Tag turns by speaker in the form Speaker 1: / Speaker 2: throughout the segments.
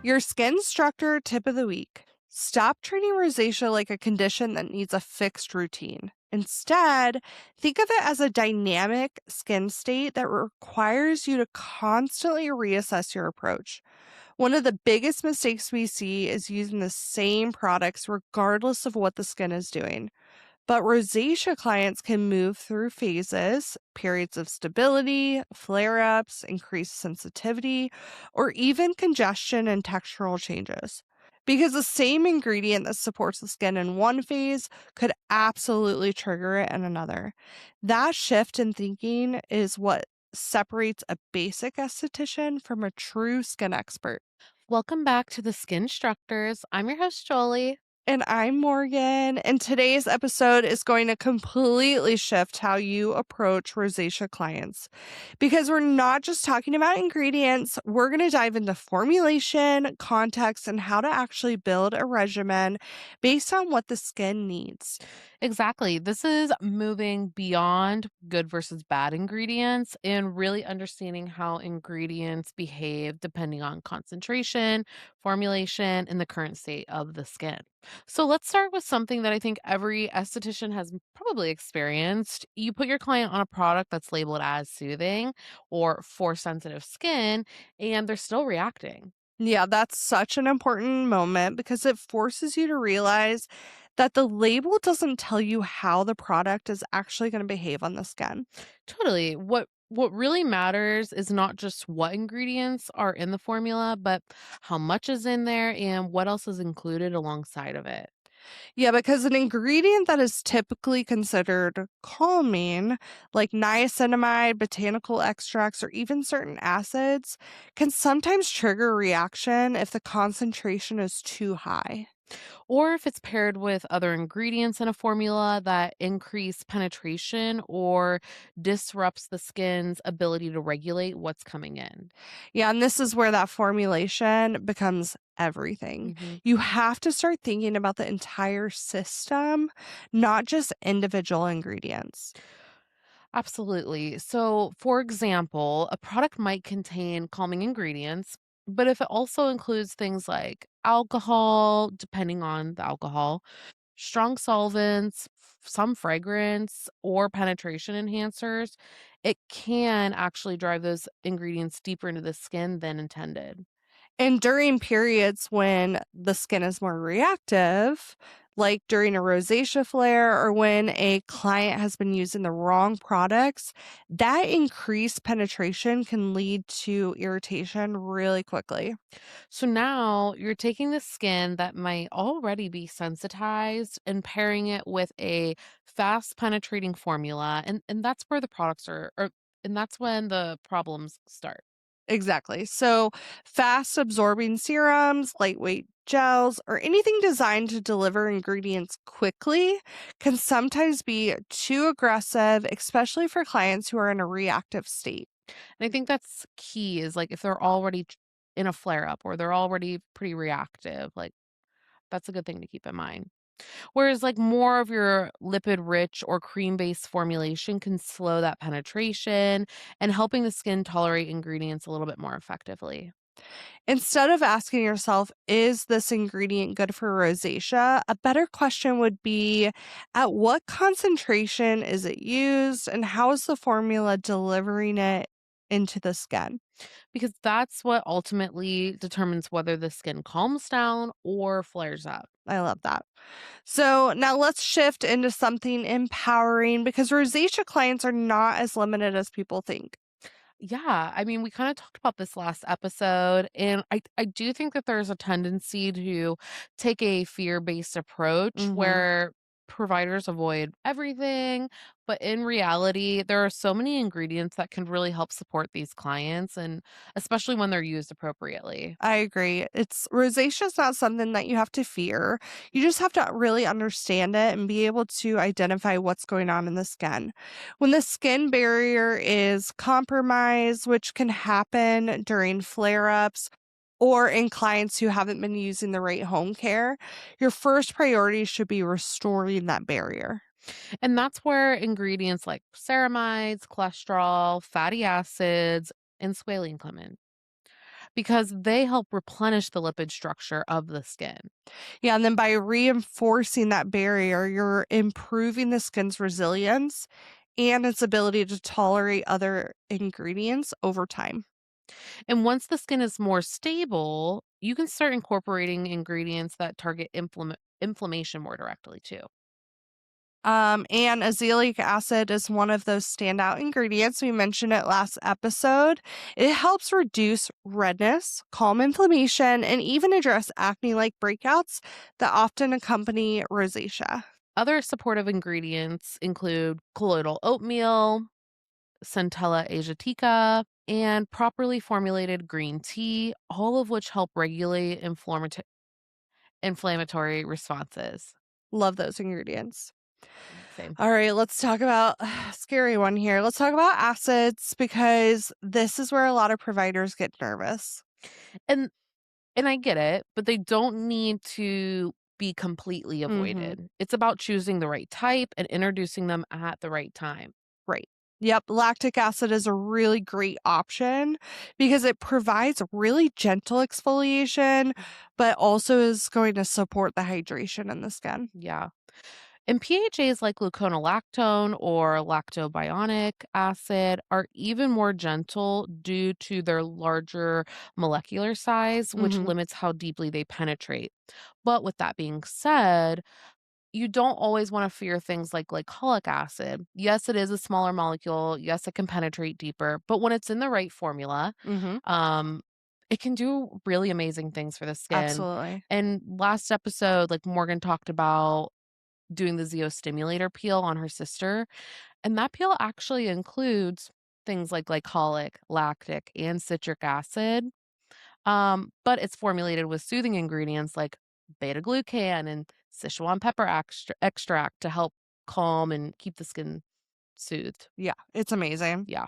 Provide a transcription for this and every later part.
Speaker 1: Your Skinstructor tip of the week. Stop treating rosacea like a condition that needs a fixed routine. Instead, think of it as a dynamic skin state that requires you to constantly reassess your approach. One of the biggest mistakes we see is using the same products regardless of what the skin is doing. But rosacea clients can move through phases, periods of stability, flare ups, increased sensitivity, or even congestion and textural changes. Because the same ingredient that supports the skin in one phase could absolutely trigger it in another. That shift in thinking is what separates a basic esthetician from a true skin expert.
Speaker 2: Welcome back to the Skinstructors. I'm your host, Jolie.
Speaker 1: And I'm Morgan, and today's episode is going to completely shift how you approach rosacea clients because we're not just talking about ingredients, we're going to dive into formulation, context, and how to actually build a regimen based on what the skin needs.
Speaker 2: Exactly. This is moving beyond good versus bad ingredients and really understanding how ingredients behave depending on concentration, formulation, and the current state of the skin. So let's start with something that I think every esthetician has probably experienced. You put your client on a product that's labeled as soothing or for sensitive skin, and they're still reacting.
Speaker 1: Yeah, that's such an important moment because it forces you to realize that the label doesn't tell you how the product is actually going to behave on the skin.
Speaker 2: Totally. What really matters is not just what ingredients are in the formula, but how much is in there and what else is included alongside of it.
Speaker 1: Yeah, because an ingredient that is typically considered calming, like niacinamide, botanical extracts, or even certain acids, can sometimes trigger a reaction if the concentration is too high.
Speaker 2: Or if it's paired with other ingredients in a formula that increase penetration or disrupts the skin's ability to regulate what's coming in.
Speaker 1: Yeah, and this is where that formulation becomes everything.
Speaker 2: Mhm.
Speaker 1: You have to start thinking about the entire system, not just individual ingredients.
Speaker 2: Absolutely. So, for example, a product might contain calming ingredients, but if it also includes things like alcohol, depending on the alcohol, strong solvents, some fragrance, or penetration enhancers, it can actually drive those ingredients deeper into the skin than intended.
Speaker 1: And during periods when the skin is more reactive, like during a rosacea flare or when a client has been using the wrong products, that increased penetration can lead to irritation really quickly.
Speaker 2: So now you're taking the skin that might already be sensitized and pairing it with a fast penetrating formula. And that's where the products and that's when the problems start.
Speaker 1: Exactly. So, fast absorbing serums, lightweight gels, or anything designed to deliver ingredients quickly can sometimes be too aggressive, especially for clients who are in a reactive state.
Speaker 2: And I think that's key is like if they're already in a flare up or they're already pretty reactive, like that's a good thing to keep in mind. Whereas, like, more of your lipid rich or cream based formulation can slow that penetration and helping the skin tolerate ingredients a little bit more effectively.
Speaker 1: Instead of asking yourself, is this ingredient good for rosacea? A better question would be, at what concentration is it used and how is the formula delivering it into the skin?
Speaker 2: Because that's what ultimately determines whether the skin calms down or flares up.
Speaker 1: I love that. So now let's shift into something empowering because rosacea clients are not as limited as people think.
Speaker 2: Yeah, I mean, we kind of talked about this last episode, and I do think that there's a tendency to take a fear-based approach
Speaker 1: Hmm.
Speaker 2: where providers avoid everything, but in reality, there are so many ingredients that can really help support these clients, and especially when they're used appropriately.
Speaker 1: I agree. It's rosacea is not something that you have to fear. You just have to really understand it and be able to identify what's going on in the skin. When the skin barrier is compromised, which can happen during flare ups or in clients who haven't been using the right home care, your first priority should be restoring that barrier.
Speaker 2: And that's where ingredients like ceramides, cholesterol, fatty acids, and squalene come in. because they help replenish the lipid structure of the skin.
Speaker 1: Yeah, and then by reinforcing that barrier, you're improving the skin's resilience and its ability to tolerate other ingredients over time.
Speaker 2: And once the skin is more stable, you can start incorporating ingredients that target inflammation more directly too.
Speaker 1: And azelaic acid is one of those standout ingredients. We mentioned it last episode. It helps reduce redness, calm inflammation, and even address acne like breakouts that often accompany rosacea.
Speaker 2: Other supportive ingredients include colloidal oatmeal, Centella asiatica, and properly formulated green tea, all of which help regulate inflammatory responses.
Speaker 1: Love those ingredients.
Speaker 2: Same.
Speaker 1: All right, let's talk about scary one here. Let's talk about acids because this is where a lot of providers get nervous.
Speaker 2: And and I get it, but they don't need to be completely
Speaker 1: Mhm.
Speaker 2: avoided. It's about choosing the right type and introducing them at the right time.
Speaker 1: Right. Yep, lactic acid is a really great option because it provides really gentle exfoliation, but also is going to support the hydration in the skin.
Speaker 2: Yeah. And PHAs like gluconolactone or lactobionic acid are even more gentle due to their larger molecular size, which
Speaker 1: Mhm.
Speaker 2: limits how deeply they penetrate. But with that being said, you don't always want to fear things like glycolic acid. Yes, it is a smaller molecule. Yes, it can penetrate deeper, but when it's in the right formula,
Speaker 1: Mhm.
Speaker 2: um, it can do really amazing things for the skin.
Speaker 1: Absolutely.
Speaker 2: And last episode, like Morgan talked about doing the Zeostimulator peel on her sister, and that peel actually includes things like glycolic, lactic, and citric acid. But it's formulated with soothing ingredients like beta glucan and Sichuan pepper extract to help calm and keep the skin soothed.
Speaker 1: Yeah, it's amazing.
Speaker 2: Yeah.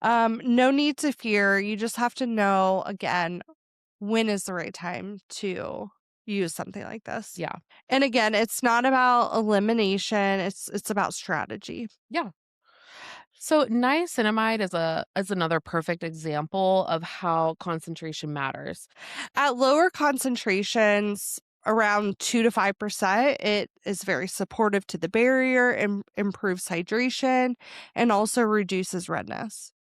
Speaker 1: No need to fear. You just have to know again when is the right time to use something like this.
Speaker 2: Yeah.
Speaker 1: And again, it's not about elimination, it's about strategy.
Speaker 2: Yeah. So niacinamide is another perfect example of how concentration matters.
Speaker 1: At lower concentrations, around 2 to 5%, it is very supportive to the barrier and improves hydration and also reduces redness.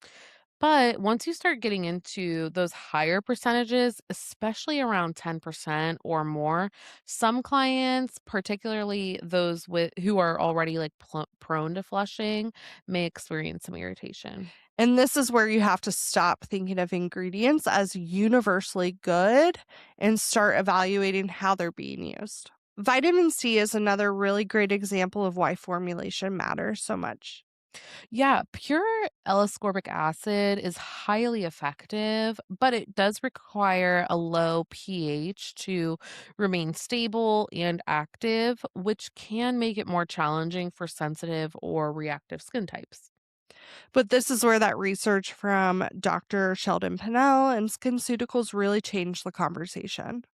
Speaker 2: But once you start getting into those higher percentages, especially around 10% or more, some clients, particularly those with who are already like prone to flushing, may experience some irritation.
Speaker 1: And this is where you have to stop thinking of ingredients as universally good and start evaluating how they're being used. Vitamin C is another really great example of why formulation matters so much.
Speaker 2: Yeah, pure L-ascorbic acid is highly effective, but it does require a low pH to remain stable and active, which can make it more challenging for sensitive or reactive skin types.
Speaker 1: But this is where that research from Dr. Sheldon Pennell and SkinCeuticals really changed the conversation.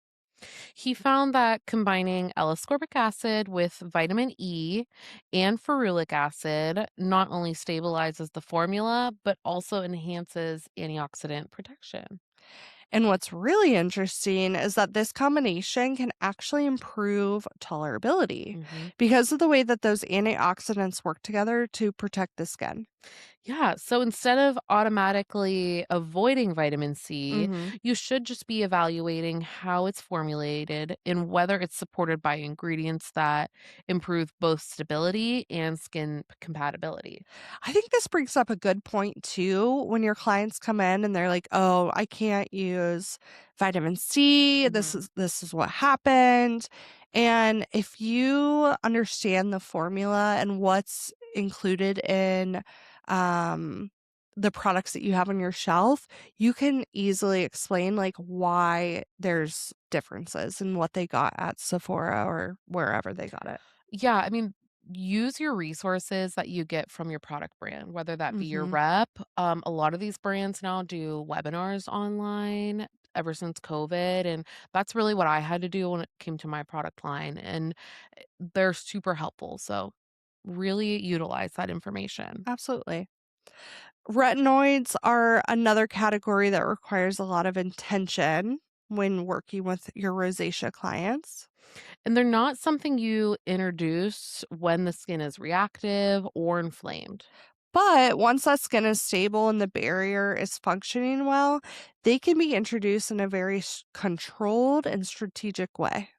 Speaker 2: He found that combining L-ascorbic acid with vitamin E and ferulic acid not only stabilizes the formula, but also enhances antioxidant protection.
Speaker 1: And what's really interesting is that this combination can actually improve tolerability
Speaker 2: Mhm.
Speaker 1: because of the way that those antioxidants work together to protect the skin.
Speaker 2: Yeah. So instead of automatically avoiding vitamin C,
Speaker 1: Hmm.
Speaker 2: you should just be evaluating how it's formulated and whether it's supported by ingredients that improve both stability and skin compatibility.
Speaker 1: I think this brings up a good point too when your clients come in and they're like, "Oh, I can't use vitamin C. This
Speaker 2: Hmm.
Speaker 1: is this is what happened." And if you understand the formula and what's included in um the products that you have on your shelf, you can easily explain like why there's differences in what they got at Sephora or wherever they got it.
Speaker 2: Yeah. I mean, use your resources that you get from your product brand, whether that be your
Speaker 1: Mhm.
Speaker 2: rep. A lot of these brands now do webinars online ever since COVID. And that's really what I had to do when it came to my product line. And they're super helpful. So really utilize that information.
Speaker 1: Absolutely. Retinoids are another category that requires a lot of intention when working with your rosacea clients.
Speaker 2: And they're not something you introduce when the skin is reactive or inflamed.
Speaker 1: But once that skin is stable and the barrier is functioning well, they can be introduced in a very controlled and strategic way.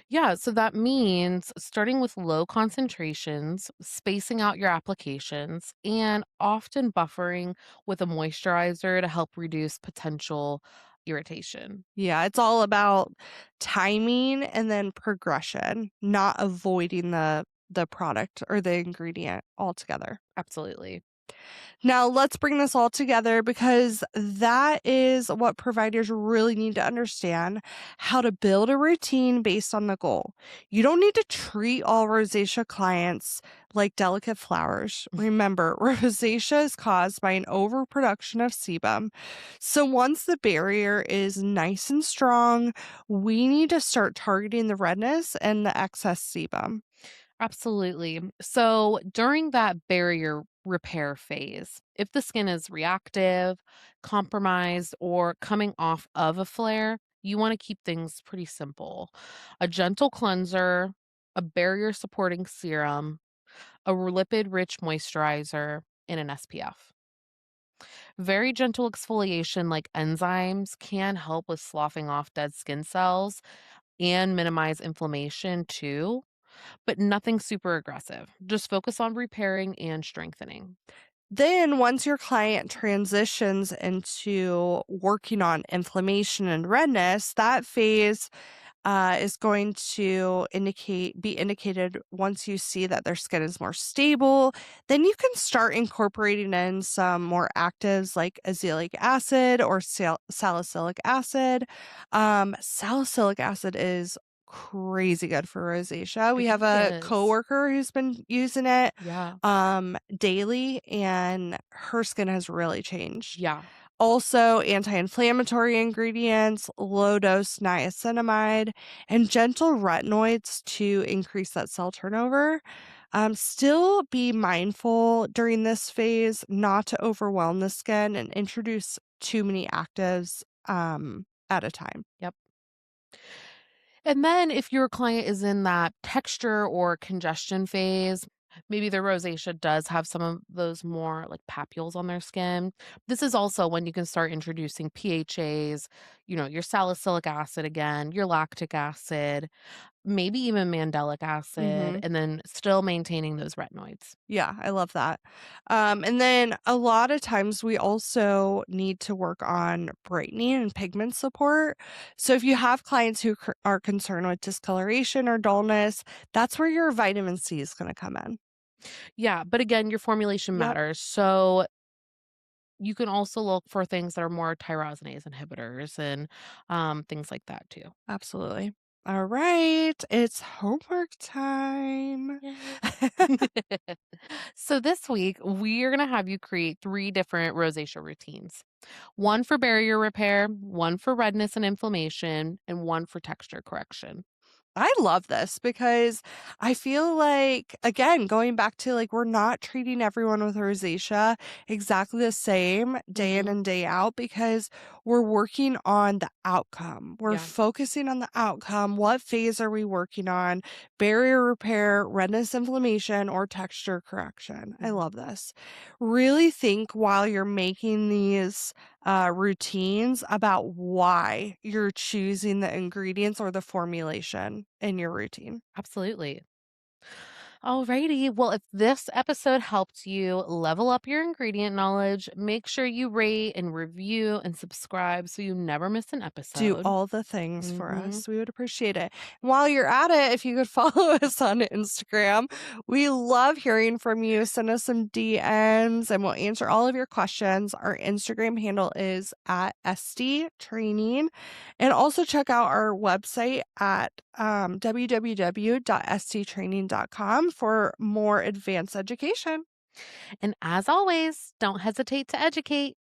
Speaker 2: Yeah, so that means starting with low concentrations, spacing out your applications, and often buffering with a moisturizer to help reduce potential irritation.
Speaker 1: Yeah, it's all about timing and then progression, not avoiding the product or the ingredient altogether.
Speaker 2: Absolutely.
Speaker 1: Now, let's bring this all together because that is what providers really need to understand how to build a routine based on the goal. You don't need to treat all rosacea clients like delicate flowers. Remember, rosacea is caused by an overproduction of sebum. So, once the barrier is nice and strong, we need to start targeting the redness and the excess sebum.
Speaker 2: Absolutely. So during that barrier repair phase, if the skin is reactive, compromised, or coming off of a flare, you want to keep things pretty simple. A gentle cleanser, a barrier supporting serum, a lipid rich moisturizer, and an SPF. Very gentle exfoliation like enzymes can help with sloughing off dead skin cells and minimize inflammation too, but nothing super aggressive. Just focus on repairing and strengthening.
Speaker 1: Then, once your client transitions into working on inflammation and redness, that phase is going to be indicated once you see that their skin is more stable. Then you can start incorporating in some more actives like azelaic acid or salicylic acid. Salicylic acid is crazy good for rosacea. We
Speaker 2: It
Speaker 1: have
Speaker 2: really
Speaker 1: a
Speaker 2: is.
Speaker 1: coworker who's been using it
Speaker 2: Yeah.
Speaker 1: daily, and her skin has really changed.
Speaker 2: Yeah.
Speaker 1: Also, anti-inflammatory ingredients, low-dose niacinamide, and gentle retinoids to increase that cell turnover. Still be mindful during this phase not to overwhelm the skin and introduce too many actives at a time.
Speaker 2: Yep. And then if your client is in that texture or congestion phase, maybe their rosacea does have some of those more like papules on their skin. This is also when you can start introducing PHAs, your salicylic acid again, your lactic acid, maybe even mandelic acid,
Speaker 1: Mhm.
Speaker 2: and then still maintaining those retinoids.
Speaker 1: Yeah, I love that. And then a lot of times we also need to work on brightening and pigment support. So if you have clients who are concerned with discoloration or dullness, that's where your vitamin C is going to come in.
Speaker 2: Yeah, but again, your formulation
Speaker 1: Yep,
Speaker 2: matters. So you can also look for things that are more tyrosinase inhibitors and things like that too.
Speaker 1: absolutely. All right, it's homework time.
Speaker 2: Yay. So this week, we're going to have you create three different rosacea routines: one for barrier repair, one for redness and inflammation, and one for texture correction.
Speaker 1: I love this because I feel like, again, going back to like, we're not treating everyone with rosacea exactly the same day in
Speaker 2: Hmm.
Speaker 1: and day out because we're working on the outcome. We're
Speaker 2: Yeah.
Speaker 1: focusing on the outcome. What phase are we working on? Barrier repair, redness, inflammation, or texture correction. I
Speaker 2: Hmm.
Speaker 1: love this. Really think while you're making these routines about why you're choosing the ingredients or the formulation in your routine.
Speaker 2: Absolutely. Alrighty. Well, if this episode helped you level up your ingredient knowledge, make sure you rate and review and subscribe so you never miss an
Speaker 1: Do
Speaker 2: episode.
Speaker 1: all the things for
Speaker 2: Hmm.
Speaker 1: us. We would appreciate it. While you're at it, if you could follow us on Instagram, we love hearing from you. Send us some DMs and we'll answer all of your questions. Our Instagram handle is at SD Training. And also check out our website at www.sttraining.com for more advanced education.
Speaker 2: And as always, don't hesitate to educate.